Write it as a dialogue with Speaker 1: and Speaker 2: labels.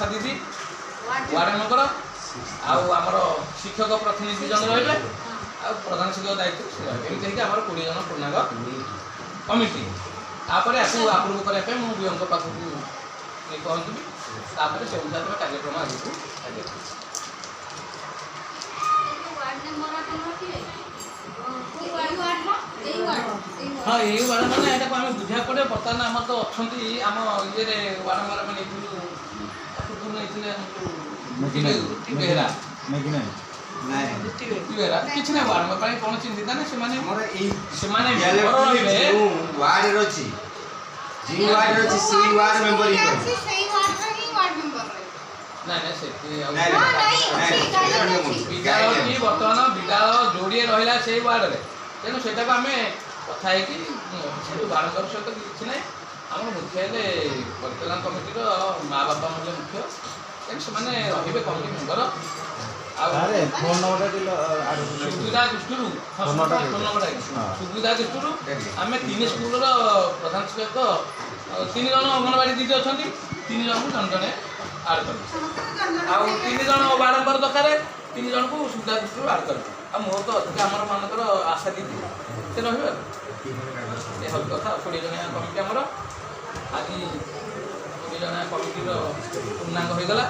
Speaker 1: आशा दीदी ward member आमर शिक्षक प्रतिनिधि जन रही प्रधान शिक्षक दायित्व एमती आम 20 जन पूर्णांग कमिटी तापर आपको अप्रूव करने मुझे पाखक पहुँचबी तापर से अनुसार कार्यक्रम आगे हाँ यही वार्ड मैंने यहाँ आम बुझा पड़े बर्तमान आम तो अच्छा आम ये वार्ड मेम्बर मैंने बेहरा किसी ना वार्ड मेम्बर कौन चिंता ना बर्तमान विद्यालय जोड़े रहा से वार्ड में तेणु से आम कथा वार्ड मेम्बर सहित किसी ना आम मुख्य परिचालन कमिटी माँ बापा मुख्य तेणु से रे कमिटी मेम्बर सुविधा दृष्टि सुविधा दृष्टि आम 3 स्कूल प्रधान शिक्षक 3 जन अंगनवाड़ी दीदी अच्छा 3 जन को जन जन आड कर 3 जन वार्ड मेम्बर दरकार 3 जन को सुविधा दृष्टि आड कर मोर तो अधिक आम मानकर आशा दीदी से रही कथा 20 जनिया कमिटी आमर आज 20 जनिया कमिटी पूर्णांग हो गला।